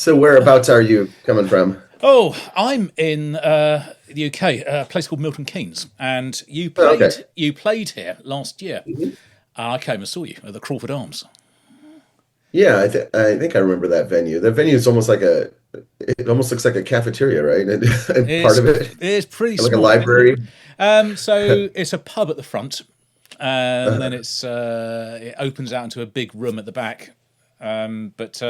So whereabouts are you coming from? Oh, I'm in the UK, a place called Milton Keynes, and you Oh, okay. played you played here last year. Mhm. I came and saw you at the Crawford Arms. Yeah, I think I remember that venue. That venue is almost like it almost looks like a cafeteria, right? And part It's of it, it's pretty like a small. library. So it's a pub at the front, and then it opens out into a big room at the back. But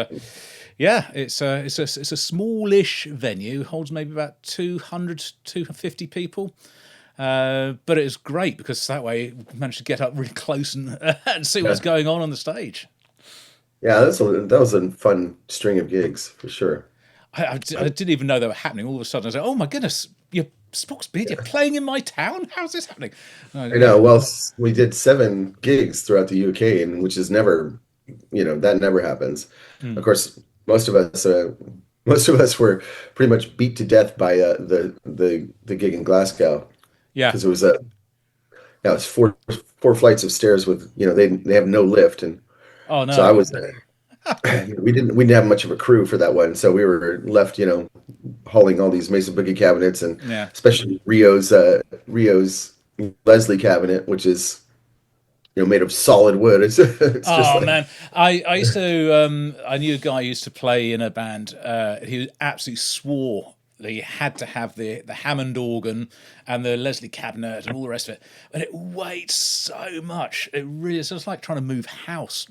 yeah, it's a smallish venue, holds maybe about 200, 250 people. But it was great because that way we managed to get up really close and, and see what's Yeah, going on the stage. yeah, that was a fun string of gigs for sure. I didn't even know they were happening. All of a sudden, I was like, "Oh my goodness, you're Spock's Beard, you're playing in my town? How's this happening?" I Yeah. know. Well, we did 7 gigs throughout the UK, and which is never, that never happens. Of Mm. course, most of us, most of us were pretty much beat to death by the gig in Glasgow Yeah. because it was a yeah, it was four flights of stairs with they have no lift, and Oh so no. I was we didn't have much of a crew for that one, so we were left hauling all these Mesa Boogie cabinets, and Yeah. especially Rio's Leslie cabinet, which is made of solid wood. It's just Oh like man, I used to I knew a guy who used to play in a band. He absolutely swore that he had to have the Hammond organ and the Leslie cabinet and all the rest of it, and it weighed so much. It really is just like trying to move house,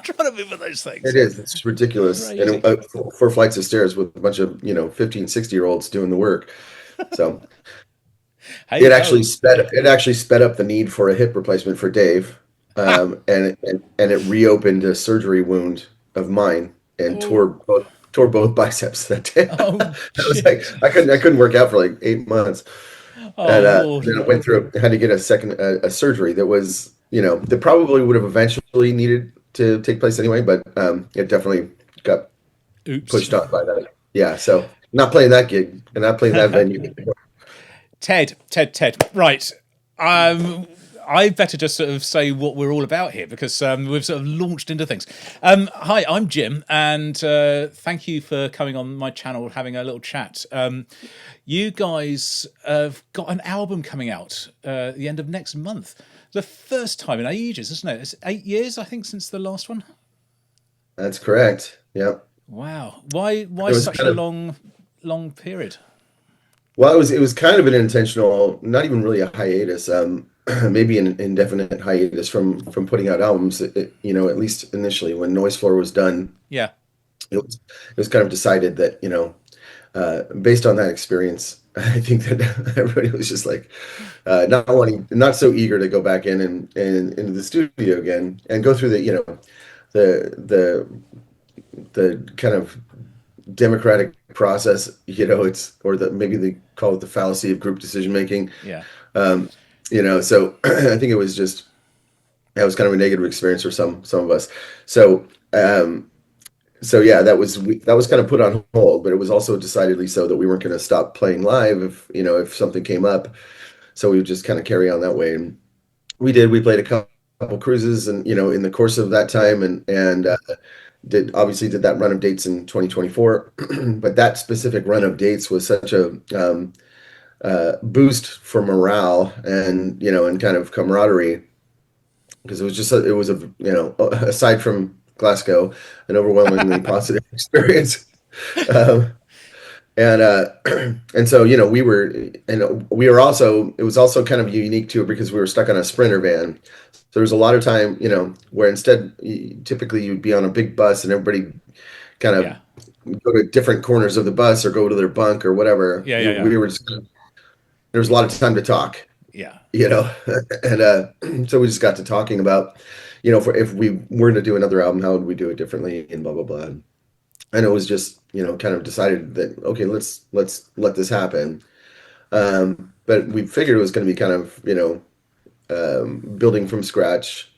trying to move with those it things. is. It's ridiculous, and Crazy. 4 flights of stairs with a bunch of 15, 60-year-olds doing the work. So Hey ho. it actually sped up the need for a hip replacement for Dave, and it reopened a surgery wound of mine and Oh, tore both biceps that day. oh, I was like, jeez. I couldn't work out for like 8 months, Oh and Lord. then I went through had to get a second a surgery that was that probably would have eventually needed to take place anyway, but it definitely got Oops. pushed off by that. Yeah, so not playing that gig and not playing that venue anymore. Ted. Right. Um, I better just sort of say what we're all about here because we've sort of launched into things. Hi, I'm Jim, and thank you for coming on my channel, having a little chat. You guys have got an album coming out at the end of next month. The first time in ages, isn't it? It's 8 years, I think, since the last one. That's correct. Yeah. Wow. Why It was such a kind of long period? well, it was kind of an intentional, not even really a hiatus, maybe an indefinite hiatus from putting out albums. At least initially when Noise Floor was done, Yeah. it was kind of decided that based on that experience, I think that everybody was just like not so eager to go back in and into the studio again and go through the the kind of democratic process. It's or maybe they call it the fallacy of group decision making. Yeah. Um, so I think it was just that was kind of a negative experience for some of us. So um, so yeah, that was kind of put on hold, but it was also decidedly so that we weren't going to stop playing live if something came up. So we would just kind of carry on that way, and we did. We played a couple cruises, and in the course of that time, and did that run of dates in 2024. But that specific run of dates was such a boost for morale and kind of camaraderie because it was aside from Glasgow, an overwhelmingly positive experience. Um, and and so we were also it was also kind of unique too because we were stuck on a Sprinter van. So there was a lot of time where instead typically you'd be on a big bus and everybody kind of Yeah. go to different corners of the bus or go to their bunk or whatever. Yeah. Yeah. Yeah. We were just there was a lot of time to talk, Yeah. you know, and so we just got to talking about if we were to do another album, how would we do it differently and blah blah blah. And it was just kind of decided that okay, let's let this happen. But we figured it was going to be kind of building from scratch.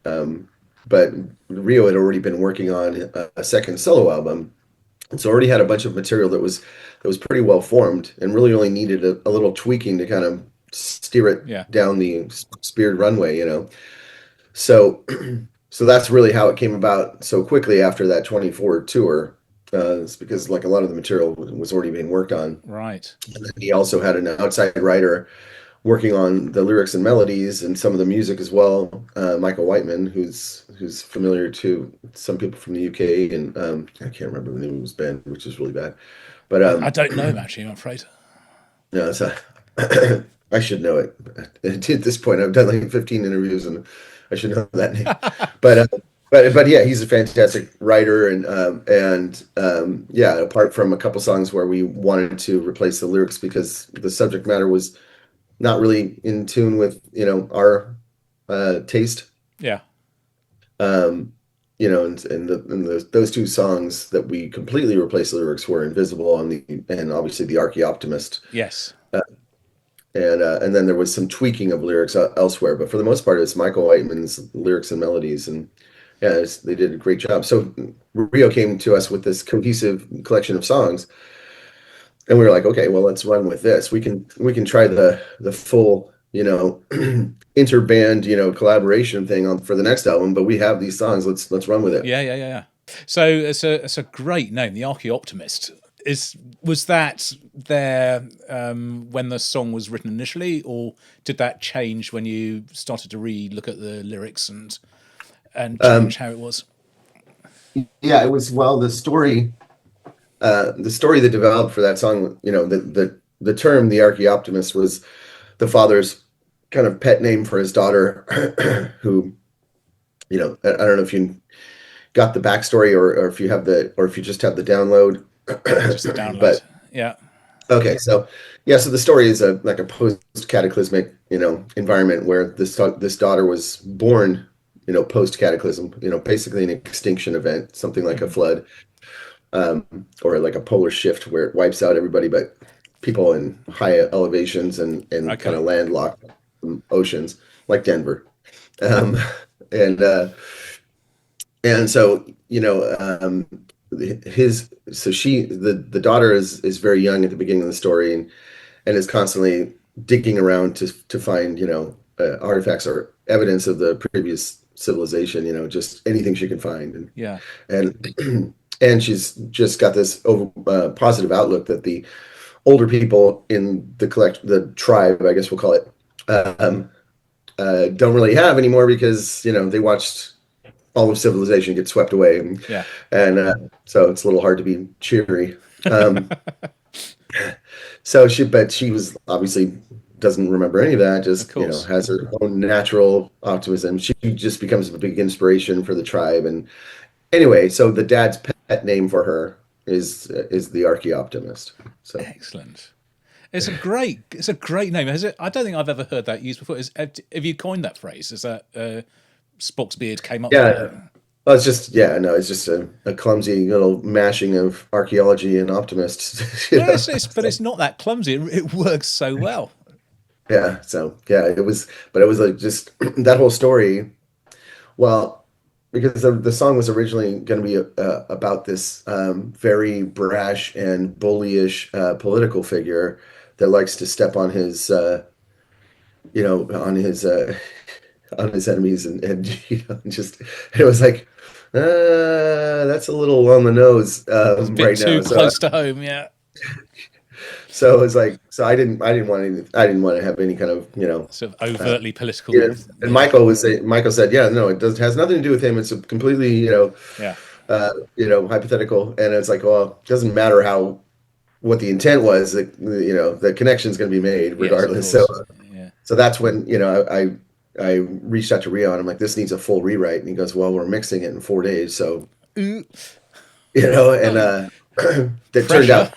Um, but Rio had already been working on a second solo album, and so already had a bunch of material that was pretty well formed, and really only needed a little tweaking to kind of steer it Yeah. down the speared runway. So so that's really how it came about so quickly after that 24 tour. It's because like a lot of the material was already being worked on. Right. And then he also had an outside writer working on the lyrics and melodies and some of the music as well. Michael Whiteman, who's familiar to some people from the UK, and I can't remember the name of his band, which is really bad. But I don't know him actually, I'm afraid. no, so I should know it. At this point, I've done like 15 interviews, and I should know that name. But but yeah, he's a fantastic writer, and yeah, apart from a couple songs where we wanted to replace the lyrics because the subject matter was not really in tune with our taste. Yeah. Um, those two songs that we completely replaced the lyrics were "Invisible" on and obviously the Archie Optimist. Yes. And then there was some tweaking of lyrics elsewhere, but for the most part, it's Michael Whiteman's lyrics and melodies, and yeah, they did a great job. So Rio came to us with this cohesive collection of songs, and we were like, okay, well, let's run with this. We can try the full interband collaboration thing on for the next album, but we have these songs. Let's run with it. Yeah. So it's a great name, the Archie Optimist. Was that there when the song was written initially, or did that change when you started to re-look at the lyrics and change how it was? Yeah, it was well the story that developed for that song. The term "the Archie Optimist" was the father's kind of pet name for his daughter, who I don't know if you got the backstory or if you have or if you just have the download. Just the download. But Yeah. okay, so yeah, so the story is like a post-cataclysmic, environment where this daughter was born, post-cataclysm, basically an extinction event, something like a Mhm. flood, or like a polar shift where it wipes out everybody but people in high elevations and kind Okay. of landlocked oceans, like Denver. Um, and uh, and so his so she the daughter is very young at the beginning of the story and is constantly digging around to find artifacts or evidence of the previous civilization, just anything she can find, Yeah. and and she's just got this positive outlook that the older people in the tribe, I guess we'll call it, um, don't really have anymore because they watched all of civilization get swept away, Yeah. and so it's a little hard to be cheery. Um, but she was obviously doesn't remember any of that. Of Just course. has her own natural optimism. She just becomes a big inspiration for the tribe. And anyway, so the dad's pet name for her is the Archie Optimist. So Excellent. It's a great name. Has it? I don't think I've ever heard that used before. Have you coined that phrase? Is that Spock's beard came up with yeah, that? well, it's just yeah, no, it's just a clumsy little mashing of archaeology and optimists. Well, but it's not that clumsy. It works so well. Yeah, so yeah, but it was like just that whole story. Well, because the song was originally going to be about this very brash and bullyish political figure that likes to step on his, you know, on his uh, on his enemies, and just it was like that's a little on the nose It's a bit right now. too close to home. Yeah. So it was like so I didn't want to have any kind of Sort of uh, overtly political. yeah. And Yeah. Michael said, yeah, no, it does has nothing to do with him. It's a completely, Yeah. hypothetical. And it's like, well, it doesn't matter what the intent was. The connection's going to be made Yes, of regardless. So, course. Yeah. so that's when I reached out to Rio and I'm like, this needs a full rewrite. And he goes, well, we're mixing it in 4 days. So Ooh, and oh, that turned pressure. out.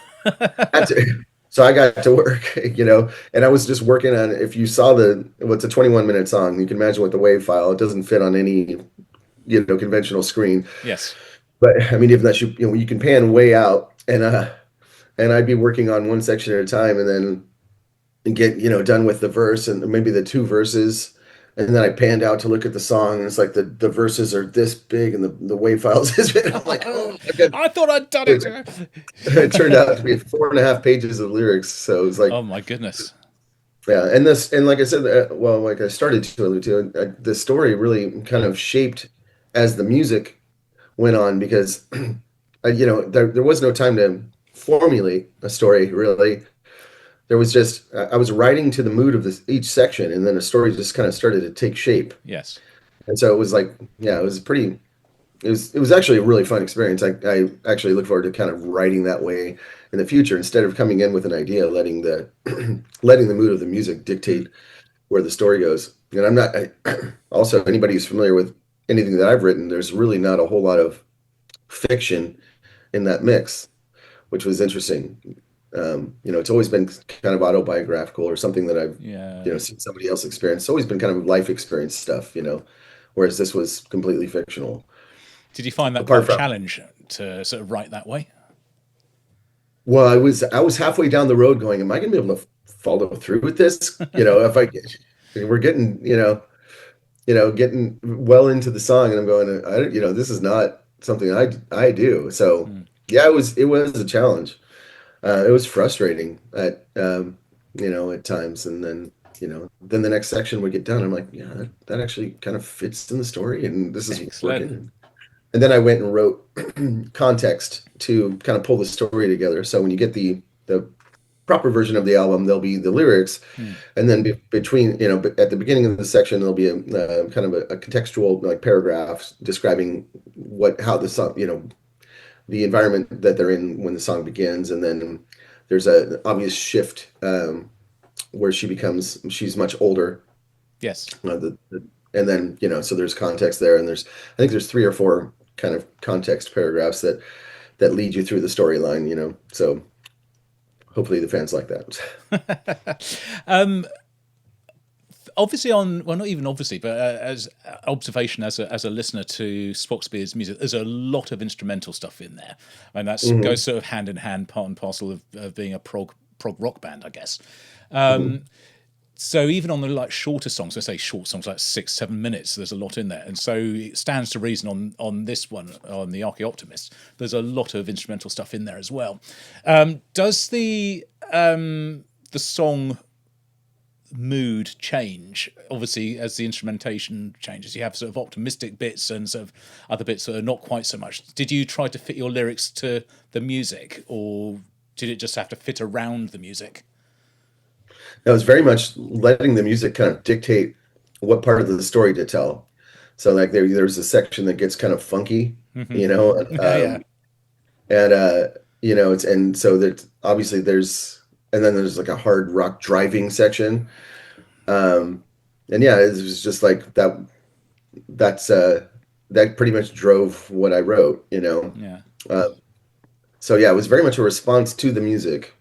So I got to work, and I was just working on. If you saw what's a 21-minute song, you can imagine what the WAV file. It doesn't fit on any conventional screen. Yes. But I mean, even that you can pan way out, and I'd be working on one section at a time, and then get done with the verse and maybe the two verses, and then I panned out to look at the song, and it's like the verses are this big, and the WAV files is big. I'm like, oh, I've got. I thought I'd done it. It turned out to be 4.5 pages of lyrics, so it was like, Oh my goodness. yeah, and like I said, well, like I started to allude to, the story really kind of shaped as the music went on because there was no time to formulate a story really. There was just I was writing to the mood of this each section, and then the story just kind of started to take shape. Yes. And so it was like, yeah, it was pretty. It was actually a really fun experience. I actually look forward to kind of writing that way in the future instead of coming in with an idea, letting the letting the mood of the music Mm. dictate where the story goes. And I'm not also anybody who's familiar with anything that I've written. There's really not a whole lot of fiction in that mix, which was interesting. It's always been kind of autobiographical or something that I've, Yeah. seen somebody else experience. It's always been kind of life experience stuff, whereas this was completely fictional. Did you find that quite Apart a from, challenge to sort of write that way? well, I was halfway down the road going, am I going to be able to follow through with this? If we're getting well into the song, and I'm going, this is not something I do. So Mm. yeah, it was a challenge. It was frustrating at times, and then the next section would get done. I'm like, yeah, that actually kind of fits in the story, and this is Excellent. working. And then I went and wrote context to kind of pull the story together. So when you get the proper version of the album, there'll be the lyrics, Mm. and then between, at the beginning of the section, there'll be a kind of a contextual like paragraph describing how the song, the environment that they're in when the song begins, and then there's an obvious shift where she's much older, Yes. and then so there's context there, and I think there's three or four kind of context paragraphs that lead you through the storyline. So hopefully the fans like that. um, Obviously, on well, not even obviously, but as observation as a listener to Spock's music, there's a lot of instrumental stuff in there, and that Hmm. goes sort of hand in hand, part and parcel of being a prog rock band, I guess. Hmm. So even on the like shorter songs, let's say short songs like 6-7 minutes, there's a lot in there, and so it stands to reason on this one, on the Archie Optimist, there's a lot of instrumental stuff in there as well. Does the song mood change obviously as the instrumentation changes? You have sort of optimistic bits and sort of other bits that are not quite so much. Did you try to fit your lyrics to the music, or did it just have to fit around the music? It was very much letting the music kind of dictate what part of the story to tell. So like there's a section that gets kind of funky, you know, Yeah, yeah. and and so that obviously and then there's like a hard rock driving section. Um, and yeah, it was just like that. That's that pretty much drove what I wrote. Yeah. Uh, so yeah, it was very much a response to the music,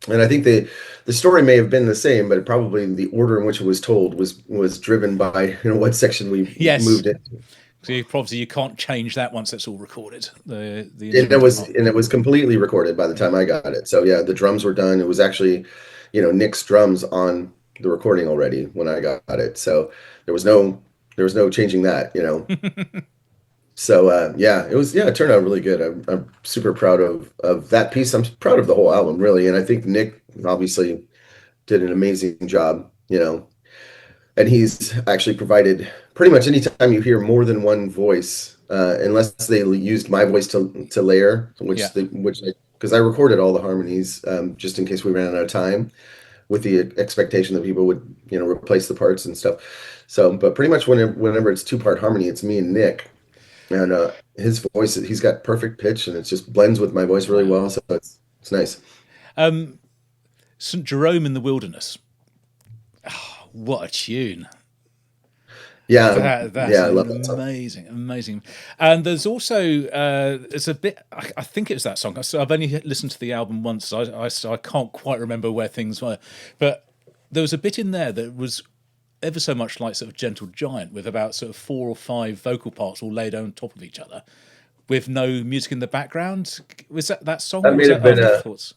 and I think the story may have been the same, but probably the order in which it was told was driven by what section we Yes. moved into. So obviously you can't change that once it's all recorded. The And it instrumental was part. and it was completely recorded by the Yeah. time I got it. So yeah, the drums were done. It was actually, Nick's drums on the recording already when I got it. So there was no there was no changing that. So yeah, it turned out really good. I'm super proud of that piece. I'm proud of the whole album really, and I think Nick obviously did an amazing job. And he's actually provided pretty much anytime you hear more than one voice, unless they used my voice to layer, Yeah. because I recorded all the harmonies just in case we ran out of time, with the expectation that people would replace the parts and stuff. So, but pretty much whenever it's two-part harmony, it's me and Nick, and his voice, he's got perfect pitch, and it just blends with my voice really Wow. well. So it's nice. St. Jerome in the Wilderness. What a tune. Yeah, That's yeah, I an love that song. amazing, amazing. And there's also there's a bit. I think it was that song. So I've only listened to the album once. So I can't quite remember where things were, but there was a bit in there that was ever so much like sort of Gentle Giant, with about sort of 4 or 5 vocal parts all laid on top of each other, with no music in the background. Was that song, That or was may have that been Afterthoughts?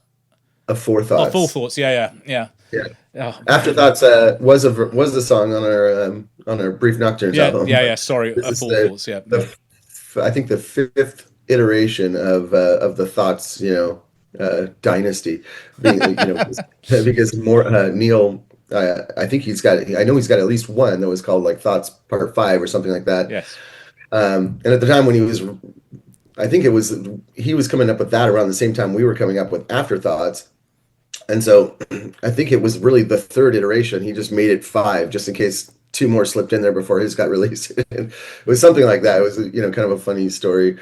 a Four Oh, Full Thoughts. Thoughts. Yeah, yeah, Yeah. yeah. Oh man. Afterthoughts was the song on our Brief Nocturnes Yeah, album, yeah, but yeah. Sorry, this is Full Thoughts. Yeah, yeah. I think the fifth iteration of the Thoughts dynasty, being because more Neal, I think I know he's got at least one that was called like Thoughts Part 5 or something like that. Yes. And at the time when he was I think it was he was coming up with that around the same time we were coming up with afterthoughts. And so I think it was really the third iteration. He just made it five, just in case two more slipped in there before his got released. It was something like that. It was, kind of a funny story,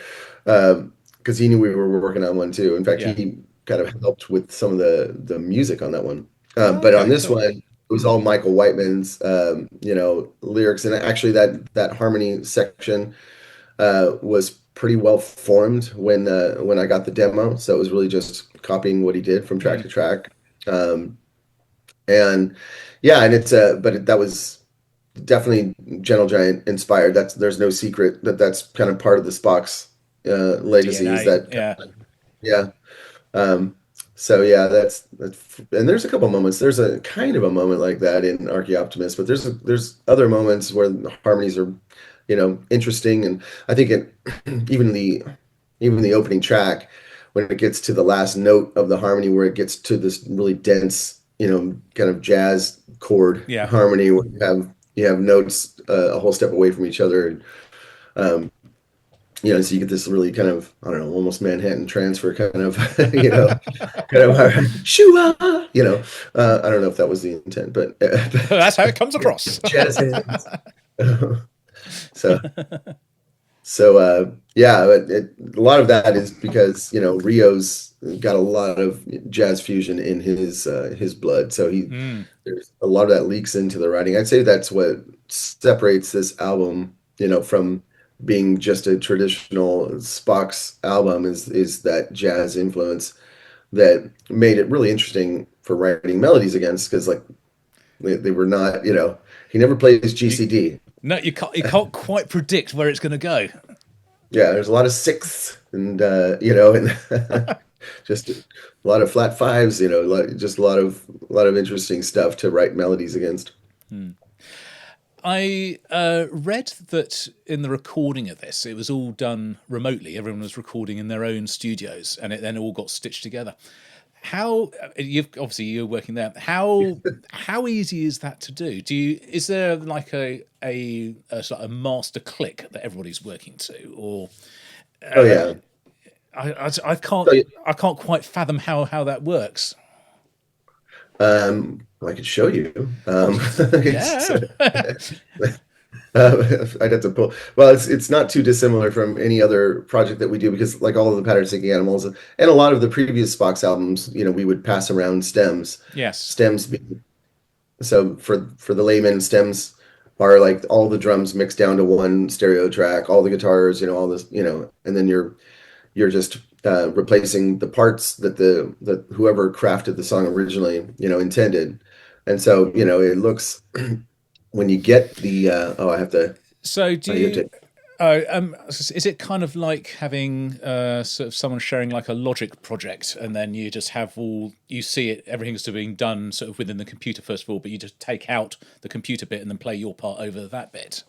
because he knew we were working on one too. In fact, Yeah. he kind of helped with some of the music on that one. Oh, But on okay, this cool. one, it was all Michael Whiteman's, lyrics, and actually that harmony section was pretty well formed when I got the demo. So it was really just copying what he did from track Mm, to track. Um, and yeah, and that was definitely Gentle Giant inspired. There's no secret that's kind of part of the Spock's legacy is DNA. that, Yeah. yeah. Um, so yeah, that's, and there's a couple moments. There's a kind of a moment like that in Archie Optimist, but there's other moments where the harmonies are, interesting, and I think even the even the opening track, when it gets to the last note of the harmony, where it gets to this really dense, kind of jazz chord Yeah. harmony, where you have notes a whole step away from each other, and um, so you get this really kind of, I don't know, almost Manhattan transfer kind of, kind of shoo I don't know if that was the intent, but That's how it comes across. jazz hands. So yeah, a lot of that is because Rio's got a lot of jazz fusion in his blood, so Mm, there's a lot of that leaks into the writing. I'd say that's what separates this album, from being just a traditional Spock's album, is that jazz influence that made it really interesting for writing melodies against, because like they were not, he never plays you GCD. no, you can't quite predict where it's going to go. Yeah, there's a lot of sixths, and and just a lot of flat fives, just a lot of interesting stuff to write melodies against. I read that in the recording of this, it was all done remotely. Everyone was recording in their own studios, and it then all got stitched together. How you're working there. How easy is that to do? Is there like a sort of master click that everybody's working to, or Oh yeah. I can't So, I can't quite fathom how that works. I could show you. Well, It's, yeah. I'd have to pull. Well, it's not too dissimilar from any other project that we do, because like all of the pattern seeking animals and a lot of the previous Spock's albums, we would pass around stems. Yes. Stems being, so for the layman, stems are like all the drums mixed down to one stereo track, all the guitars, all this, and then you're just replacing the parts that whoever crafted the song originally, intended. And so, it looks when you get the I have to So do you have you? to Is it kind of like having sort of someone sharing like a Logic project, and then you just have you see it, everything's still being done sort of within the computer first of all, but you just take out the computer bit and then play your part over that bit.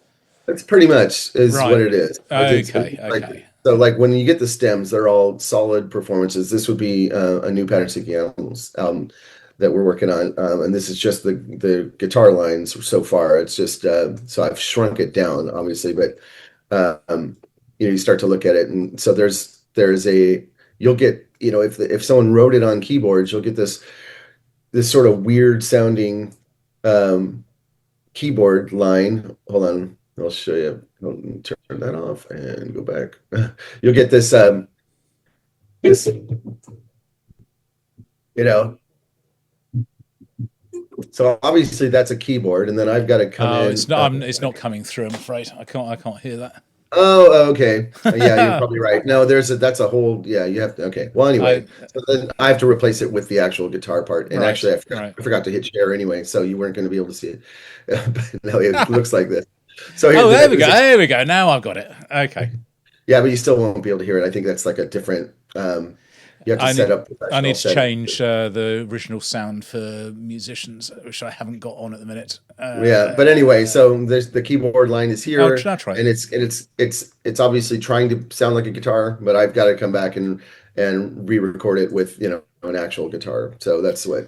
That's pretty much is what Right. it is. It's Okay. like, Okay. so like when you get the stems, they're all solid performances. This would be a new Pattern Seeking Animals album that we're working on, and this is just the guitar lines so far. It's just so I've shrunk it down, obviously, but you start to look at it, and so there's a you'll get, if someone wrote it on keyboards, you'll get this sort of weird sounding um, keyboard line. Hold on, I'll show you. I'll turn that off and go back. You'll get this, you know. So obviously that's a keyboard, and then I've got to come Oh, in. it's not coming through. I'm afraid I can't hear that. Oh, okay. Yeah, you're probably right. No, that's a whole, yeah, you have to, okay. Well, I anyway, so then I have to replace it with the actual guitar part. And right actually, right. I forgot to hit share anyway, so you weren't going to be able to see it. But no, it looks like this. So here, Oh, there we go. there's a, There we go. Now I've got it. Okay. yeah, but you still won't be able to hear it. I think that's like a different, you have to I set need up I professional need to settings. change the original sound for musicians, which I haven't got on at the minute. Yeah, but anyway, so there's the keyboard line is I'll here, try. and it's obviously trying to sound like a guitar, but I've got to come back and re-record it with, an actual guitar. So Okay.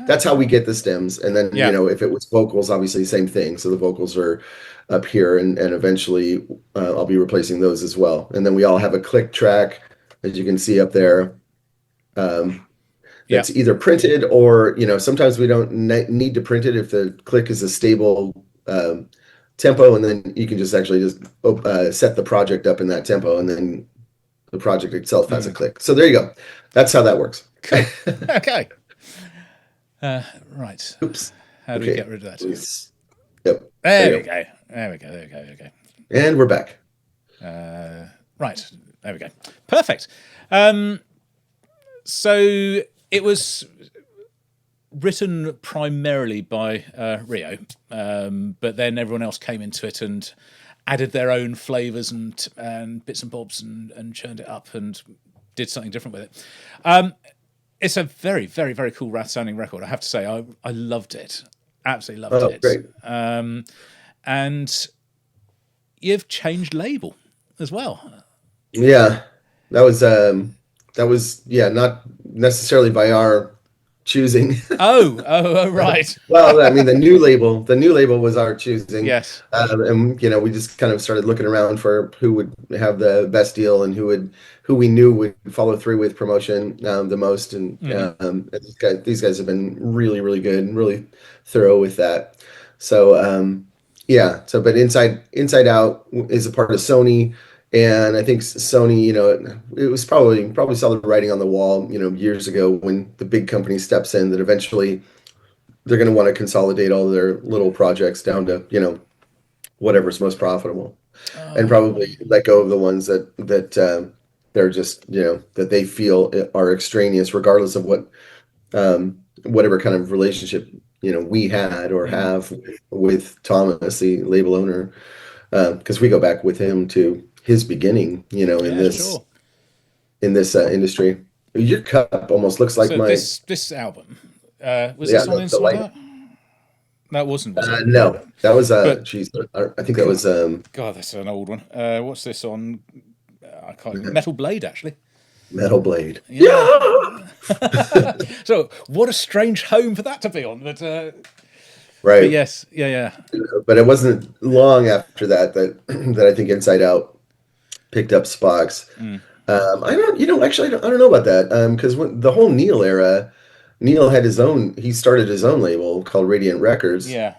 that's how we get the stems. And then, Yeah. if it was vocals, obviously same thing. So the vocals are up here, and eventually I'll be replacing those as well. And then we all have a click track, as you can see up there. Um, Yeah. that's either printed or, sometimes we don't need to print it if the click is a stable tempo, and then you can just actually just set the project up in that tempo, and then the project itself has a click. So there you go. That's how that works. Cool. Okay. Right. Oops. How do we get Okay. rid of that? Please. Yep. There There you we go. go. There we go. There we go. There we go. And we're back. Right. There we go. Perfect. So it was written primarily by Rio, but then everyone else came into it and added their own flavours and bits and bobs and churned it up and did something different with it. It's a very, very, very cool sounding record. I have to say, I loved it. Absolutely loved Oh, it. great. And you've changed label as well. Yeah. That was yeah, not necessarily by our choosing. Oh, right. Well, I mean, the new label was our choosing, Yes. and we just kind of started looking around for who would have the best deal and who we knew would follow through with promotion the most, and these guys have been really, really good and really thorough with that. So yeah, but Inside Out is a part of Sony. And I think Sony, it was probably saw the writing on the wall, years ago when the big company steps in that eventually they're going to want to consolidate all their little projects down to, whatever's most profitable, and probably let go of the ones that they're just, that they feel are extraneous, regardless of whatever kind of relationship, we had or have with Thomas, the label owner, because we go back with him to his beginning, in Yeah, this sure. industry. Your cup almost looks like So my this album was yeah this on the Inside light. Out? That wasn't, was it? No, that was But geez, I think that was God, that's an old one. What's this on? I can't. Metal Blade, actually. Metal Blade. Yeah. Yeah, So what a strange home for that to be on. But right. yes, yeah. But it wasn't long after that that I think Inside Out picked up Spock's. I don't, actually, I don't know about that. Because when the whole Neal era, Neal had he started his own label called Radiant Records. Yeah.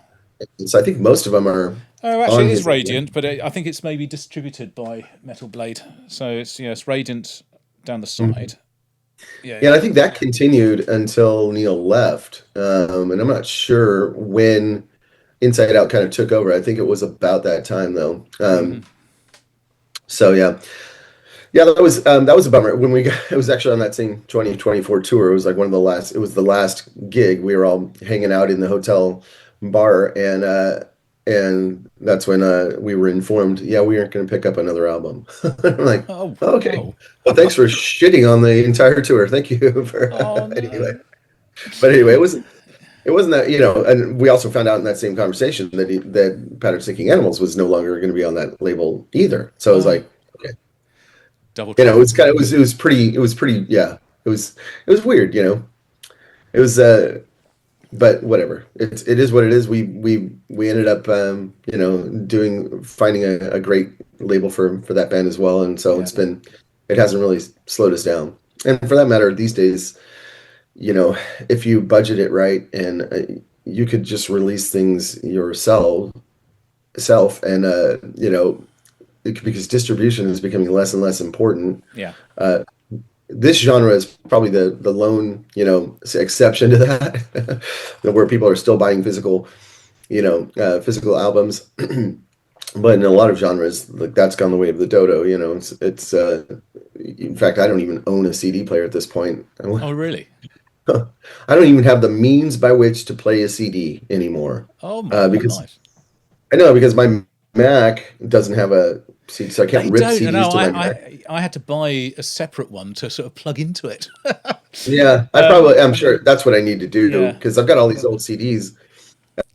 And so I think most of them are Oh, actually, on it is his label. Radiant, but I think it's maybe distributed by Metal Blade. So it's Radiant down the Mhm. side. Yeah, Yeah, and I yeah. think that continued until Neal left. And I'm not sure when Inside Out kind of took over. I think it was about that time though. So yeah. Yeah, that was a bummer. When we got, it was actually on that same 2024 tour. It was like one of the last. It was the last gig. We were all hanging out in the hotel bar, and that's when we were informed. Yeah, we aren't going to pick up another album. I'm like, Oh, okay. oh, Well, thanks for shitting on the entire tour. Thank you for oh anyway. no. But anyway, it wasn't that, and we also found out in that same conversation that Pattern Seeking Animals was no longer going to be on that label either. So it was Oh, like, okay. double It trouble. was kind of it was pretty yeah. It was weird, It was but whatever. It is what it is. We ended up finding a great label for that band as well, and so Yeah, it hasn't really slowed us down. And for that matter, these days, if you budget it right, and you could just release things yourself self, and because distribution is becoming less and less important. yeah, This genre is probably the lone, exception to that, where people are still buying physical albums. But in a lot of genres, like that's gone the way of the dodo. It's in fact, I don't even own a CD player at this point. Oh, really? I don't even have the means by which to play a CD anymore, Oh my because life. I know, because my Mac doesn't have a CD, so I can't They rip don't. CDs No, to my Mac. I had to buy a separate one to sort of plug into it. Yeah, um, I'm sure that's what I need to do, yeah, because I've got all these old CDs.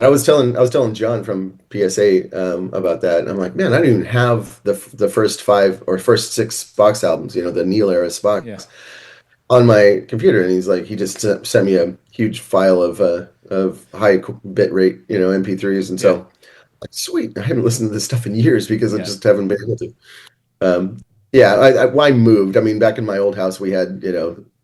I was telling John from PSA about that, and I'm like, man, I don't even have the first five or first six Spock's albums, the Neil era yeah. Spock's. on my computer, and he's like, he just sent me a huge file of high bit rate, MP3s, and Yeah, so like, sweet, I haven't listened to this stuff in years because I yeah. just haven't been able to. Um, yeah, I moved. I mean, back in my old house, we had,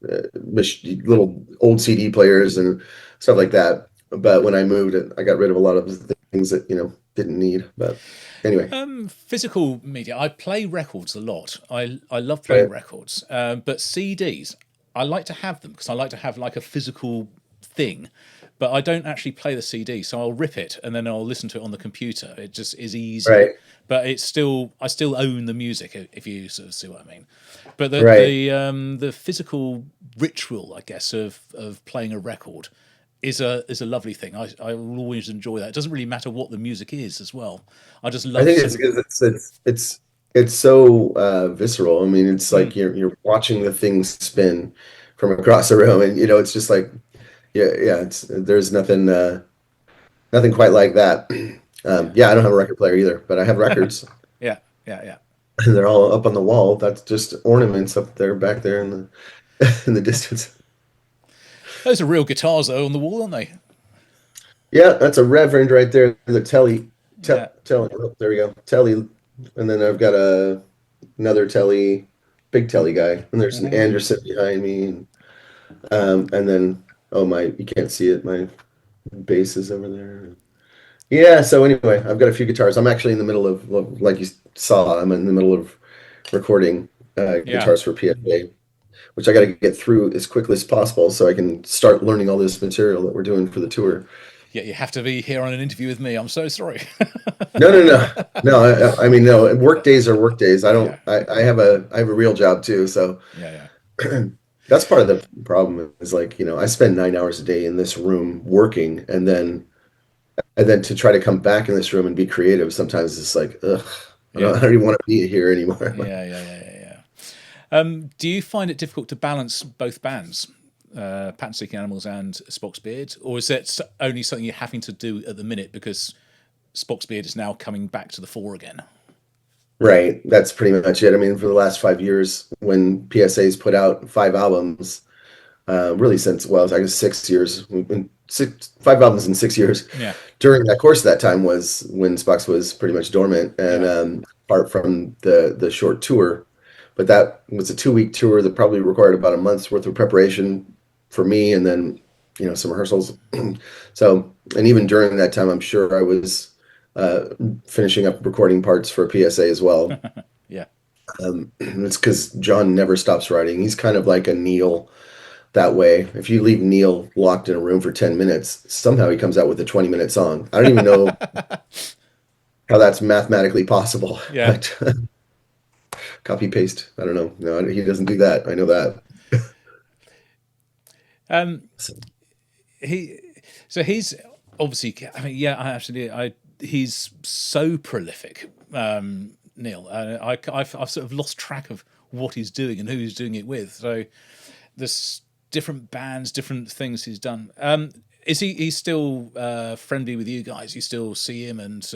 little old CD players and stuff like that. But when I moved, I got rid of a lot of the things that, didn't need. But anyway, Physical media. I play records a lot. I love playing right, records, but CDs. I like to have them because I like to have like a physical thing. But I don't actually play the CD, so I'll rip it and then I'll listen to it on the computer. It just is easier. right, But it's still I still own the music if you sort of see what I mean. But right. the physical ritual, I guess, of playing a record is a lovely thing. I will always enjoy that. It doesn't really matter what the music is as well. I just I love think sort it's of because it's so visceral. I mean, it's mm, like you're watching the things spin from across the room, and it's just like, yeah. It's there's nothing quite like that. yeah, Yeah, I don't have a record player either, but I have records, yeah, yeah, yeah. and they're all up on the wall. That's just ornaments up there, back there in the in the distance. Those are real guitars though on the wall, aren't they? Yeah, that's a Reverend right there. The Telly, Yeah. Telly. Oh, there we go, Telly, and then I've got another Telly, big Telly guy, and there's an Anderson behind me, and then oh my, you can't see it. My bass is over there. Yeah. So anyway, I've got a few guitars. I'm actually in the middle of like you saw, I'm in the middle of recording Yeah, guitars for PFA, which I got to get through as quickly as possible so I can start learning all this material that we're doing for the tour. yeah. You have to be here on an interview with me. I'm so sorry. No, no, no, no. I mean, no. Work days are work days. I Yeah, don't. I have a real job too. So yeah, yeah, that's part of the problem. Is like I spend 9 hours a day in this room working, and then to try to come back in this room and be creative. Sometimes it's like, ugh. I yeah, don't. I don't even want to be here anymore. yeah, yeah, yeah, yeah. Yeah. Do you find it difficult to balance both bands, Pattern Seeking Animals and Spock's Beard, or is it only something you're having to do at the minute because Spock's Beard is now coming back to the fore again? Right. That's pretty much it. I mean, for the last 5 years, when PSA's put out 5 albums, really since, well, I guess 6 years, we've been 5 albums in 6 years. Yeah, During that course of that time was when Spock's was pretty much dormant, and yeah, apart from the short tour, but that was a 2 week tour that probably required about a month's worth of preparation for me, and then some rehearsals. So, and even during that time, I'm sure I was uh, finishing up recording parts for PSA as well. yeah, It's because John never stops writing. He's kind of like a Neal that way. If you leave Neil locked in a room for 10 minutes, somehow he comes out with a 20-minute song. I don't even know how that's mathematically possible, yeah. but copy paste. I don't know. No, he doesn't do that. I know that. Um, So, he, so he's obviously. I mean, yeah, I actually, he's so prolific, Neil. I've sort of lost track of what he's doing and who he's doing it with. So there's different bands, different things he's done. Is he's still friendly with you guys? You still see him and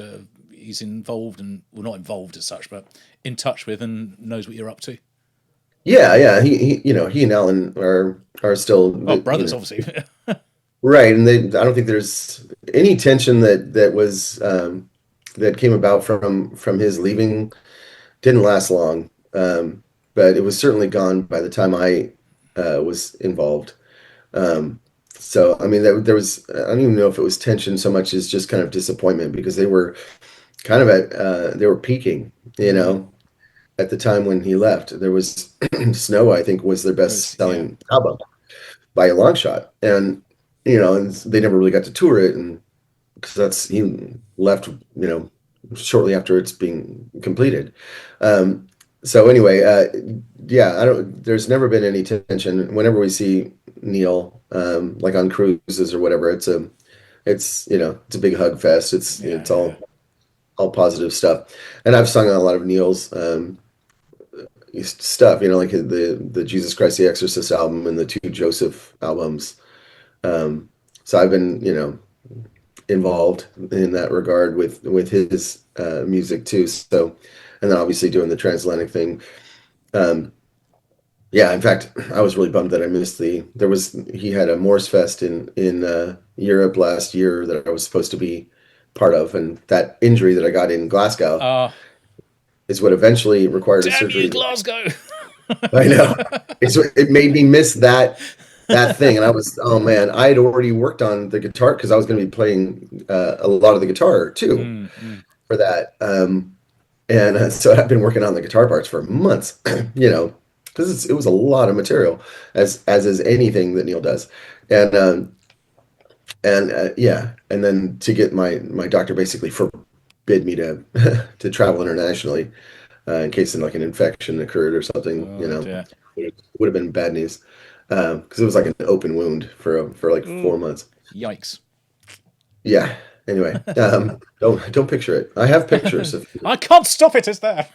he's involved and well, not involved as such, but in touch with and knows what you're up to. yeah, yeah. He and Alan are still Oh, brothers, obviously. right, and I don't think there's any tension that came about from his leaving. Didn't last long, but it was certainly gone by the time I was involved. Um, so, I mean, there was, I don't even know if it was tension so much as just kind of disappointment because they were kind of they were peaking, Mm, at the time when he left. There was Snow, I think, was their it was, best yeah, selling album by a long shot. And they never really got to tour it. And because he left, shortly after it's being completed. Um, so anyway, yeah, there's never been any tension. Whenever we see Neil, like on cruises or whatever, it's a big hug fest. It's yeah, it's yeah, yeah. all positive stuff. And I've sung on a lot of Neil's stuff, like the Jesus Christ the Exorcist album and the two Joseph albums. So I've been, involved in that regard with his music too. So, and then obviously doing the transatlantic thing. Um, Yeah, in fact, I was really bummed that I missed he had a Morse Fest in Europe last year that I was supposed to be part of, and that injury that I got in Glasgow Ah, is what eventually required a damn you, surgery. Glasgow! I know. It made me miss that thing, and I was, oh man, I had already worked on the guitar because I was going to be playing a lot of the guitar too Mm, mm. for that. And so I've been working on the guitar parts for months, because it was a lot of material, as is anything that Neil does, and yeah, and then to get my doctor basically forbid me to to travel internationally in case like an infection occurred or something, Oh dear. would have been bad news because it was like an open wound for like Ooh, 4 months. yikes. Yeah. Anyway, don't picture it. I have pictures of. I can't stop it, is there?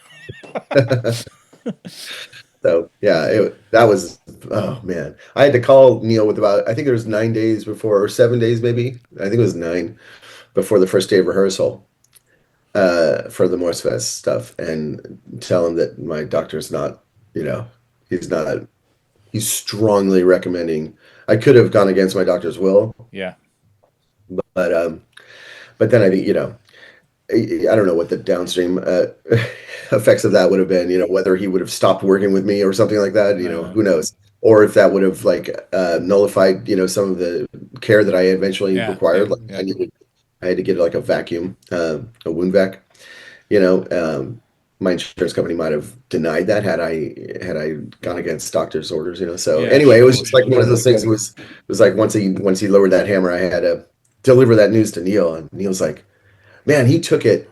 So yeah, that was, oh man. I had to call Neil with about, I think it was 9 days before, or 7 days maybe. I think it was nine before the first day of rehearsal for the Morse Fest stuff, and tell him that my doctor's not, you know, he's not, he's strongly recommending. I could have gone against my doctor's will, Yeah. but but then I think, I don't know what the downstream effects of that would have been, whether he would have stopped working with me or something like that, Uh, who knows? Or if that would have like nullified, some of the care that I eventually yeah, yeah, required. Like yeah. I had to get like a vacuum, a wound vac, you know. My insurance company might have denied that had I gone against doctor's orders, So Yeah, anyway, it was sure, just like sure, one of sure. those things. It was like once he lowered that hammer, I had to deliver that news to Neil, and Neil's like, man, he took it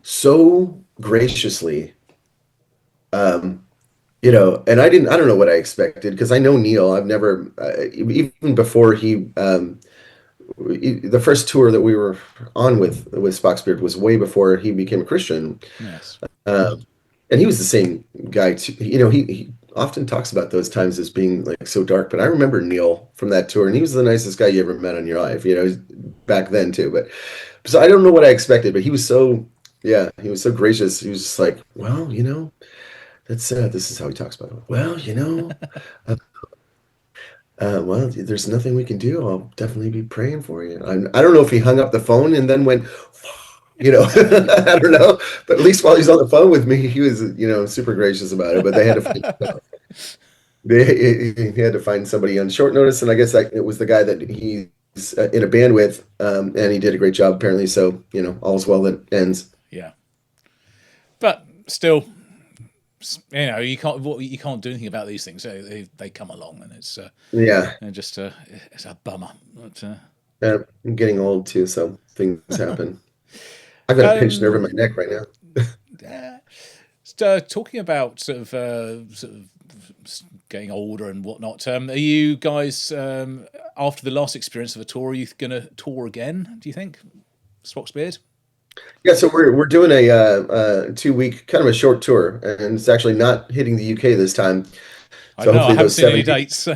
so graciously, um and I don't know what I expected because I know Neil. I've never even before the first tour that we were on with Spock's Beard was way before he became a Christian. Yes. um and he was the same guy too. He often talks about those times as being like so dark, but I remember Neil from that tour, and he was the nicest guy you ever met in your life, back then too. But so I don't know what I expected, but yeah, he was so gracious. He was just like, well, that's this is how he talks about it. Well, uh, well, there's nothing we can do. I'll definitely be praying for you. I don't know if he hung up the phone and then went, I don't know. But at least while he's on the phone with me, he was, super gracious about it. But he had to find somebody on short notice, and I guess that it was the guy that he's in a band with, and he did a great job apparently. So all's well that ends. Yeah. But still, you can't do anything about these things. They come along, and Yeah, just it's a bummer. But, I'm getting old too, so things happen. I've got a pinched nerve in my um, neck right now. yeah. Talking about sort of getting older and whatnot. Are you guys after the last experience of a tour? Are you going to tour again? Do you think, Spock's Beard? Yeah, so we're doing a 2 week kind of a short tour, and it's actually not hitting the UK this time. I So know I hopefully haven't those seen any 70. dates.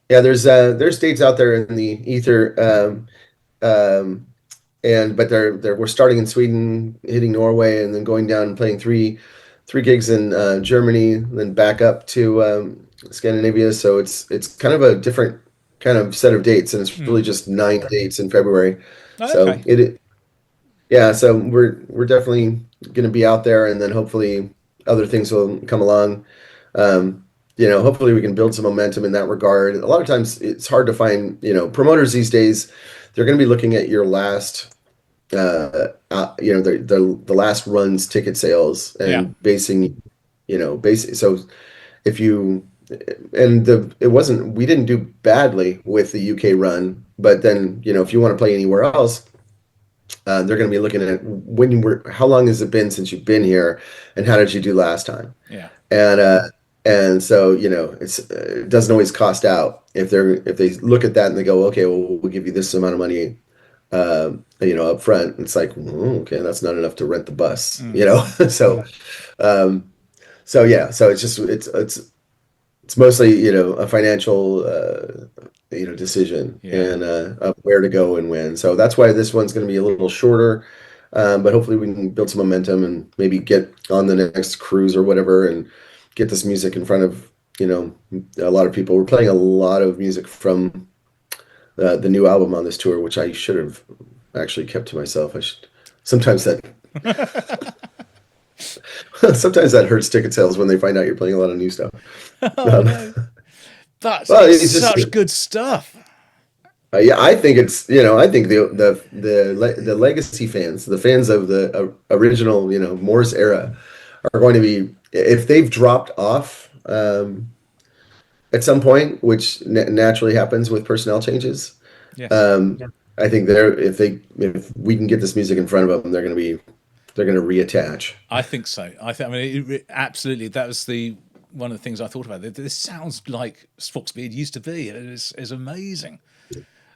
Yeah, there's dates out there in the ether, um, and but we're starting in Sweden, hitting Norway, and then going down and playing three gigs in Germany, then back up to Scandinavia. So it's kind of a different kind of set of dates, and it's really Hmm. just 9 dates in February. Oh, So okay. yeah, so we're definitely going to be out there, and then hopefully other things will come along. Hopefully we can build some momentum in that regard. A lot of times it's hard to find, promoters these days. They're going to be looking at your last, the last run's ticket sales Yeah. and basing, basing. So if you and the it wasn't we didn't do badly with the UK run, but then if you want to play anywhere else, they're going to be looking at how long has it been since you've been here, and how did you do last time? Yeah. And so it doesn't always cost out if they look at that and they go, okay, well, we'll give you this amount of money, up front. It's like, okay, that's not enough to rent the bus, Mm, so um, yeah, so it's mostly a financial decision, yeah. and of where to go and when. So that's why this one's going to be a little shorter, but hopefully we can build some momentum and maybe get on the next cruise or whatever, and get this music in front of you know, a lot of people were playing a lot of music from the new album on this tour, which I should have actually kept to myself. I should. Sometimes that sometimes that hurts ticket sales when they find out you're playing a lot of new stuff. Oh Um, no, but well, it's it's just such good stuff. yeah. I think it's I think the legacy fans, the fans of the original Morse era, are going to be if they've dropped off at some point, which naturally happens with personnel changes. Yes, Um, I think if we can get this music in front of them, they're going to reattach. I think so. I mean, absolutely. That was the one of the things I thought about. This sounds like Spock's Beard used to be. It is amazing.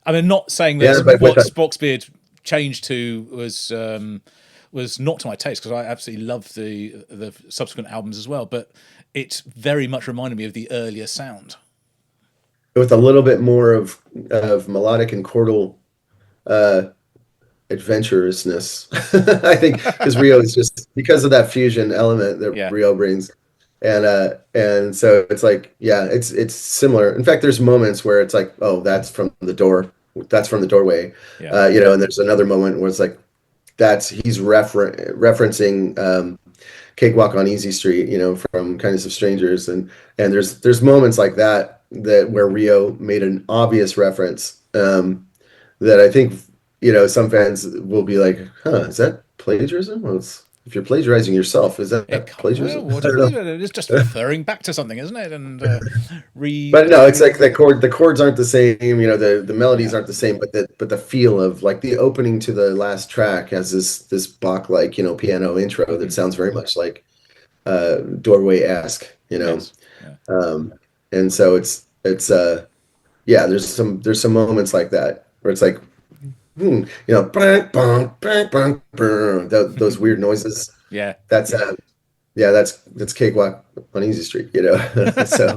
I mean, not saying Yeah, that but what Spock's Beard changed to was not to my taste, because I absolutely love the subsequent albums as well. But it very much reminded me of the earlier sound. with a little bit more of melodic and chordal uh, adventurousness. I think because Rio is just because of that fusion element that Yeah, Rio brings, and so it's like yeah, it's similar. In fact, there's moments where it's like oh, that's from the doorway, yeah, and there's another moment where it's like he's referencing Cakewalk on Easy Street, from Kindness of Strangers, and there's moments like that where Rio made an obvious reference that I think some fans will be like, "Huh, is that plagiarism?" Well, if you're plagiarizing yourself, is it that well, plagiarism? I don't whatever. know. It's just referring back to something, isn't it? And re But no, it's like the chords aren't the same, the melodies yeah, aren't the same, but the feel of like the opening to the last track has this Bach like, piano intro that mm, sounds very much like doorway-esque. yes, yeah. Um, and so it's yeah, there's some moments like that where it's like bang, bang, bang, bang, brr, those weird noises. Yeah. That's yeah, that's Cakewalk on Easy Street. So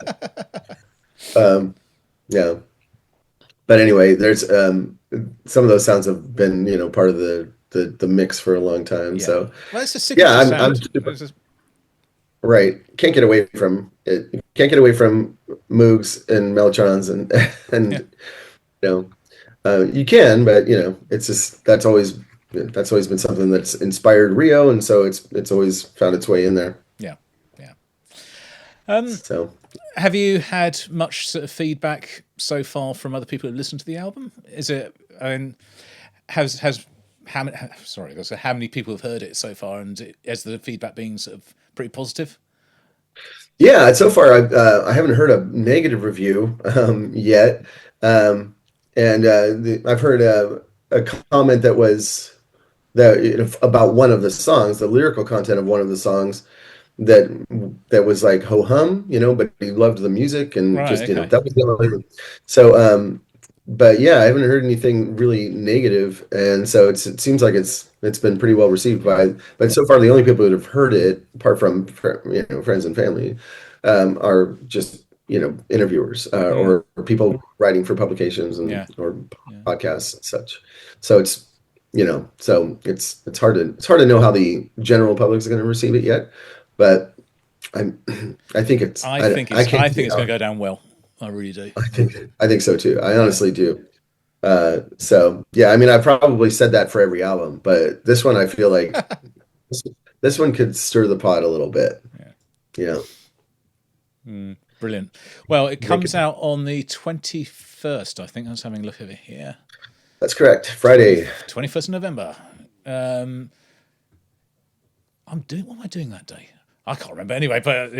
um yeah. But anyway, there's some of those sounds have been, part of the mix for a long time. Yeah. So Well, it's a yeah, signature I'm sound. super right. Can't get away from it. Can't get away from Moogs and Mellotron's and Yeah. and you know you can, but it's just that's always been something that's inspired Rio, and so it's always found its way in there. Yeah. Yeah. So Have you had much sort of feedback so far from other people who listened to the album? Is it? I mean, has how many? Sorry, so how many people have heard it so far, and has the feedback been sort of pretty positive? yeah, so far I haven't heard a negative review yet, and I've heard a comment about one of the songs, the lyrical content of one of the songs that was like ho hum, but he loved the music and Right. just Okay. that was the only. So, but yeah, I haven't heard anything really negative, and so it seems like it's been pretty well received but so far the only people that have heard it, apart from friends and family, are just interviewers Mm, or people writing for publications and yeah. or Yeah. podcasts and such. So it's hard to know how the general public is going to receive it yet, but I'm I think it's I can't I see think it's going to go down well. I really do. I think so too. I Yeah. honestly do. So yeah, I mean, I probably said that for every album, but this one I feel like this, this one could stir the pot a little bit. Yeah. You know, Brilliant. Well, it make comes it. out on the 21st, I think. I was having a look over here. That's correct. 20, Friday. 21st of November. Um, what am I doing that day? I can't remember anyway, but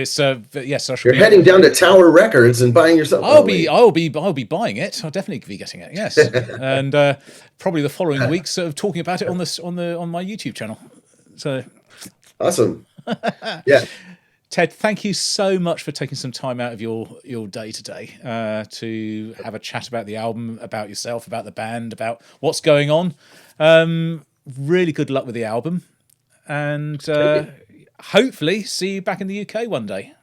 but yes, I shall You're be. heading down to Tower Records and buying yourself. Oh wait. I'll be buying it. I'll definitely be getting it. Yes, and probably the following week, sort of talking about it on my YouTube channel. So, Awesome. Yeah. Ted, thank you so much for taking some time out of your day today to have a chat about the album, about yourself, about the band, about what's going on. Really good luck with the album, and Thank you. hopefully see you back in the UK one day.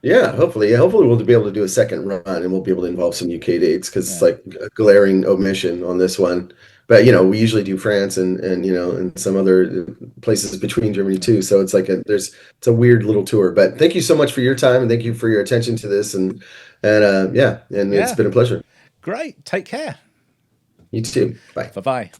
Yeah, hopefully. Yeah, hopefully we'll be able to do a second run and we'll be able to involve some UK dates because it's Yeah. like a glaring omission on this one but we usually do France and and some other places between Germany too. So it's like it's a weird little tour. But thank you so much for your time, and thank you for your attention to this, and yeah, and it's Yeah. been a pleasure. Great. Take care. You too. Bye. Bye bye.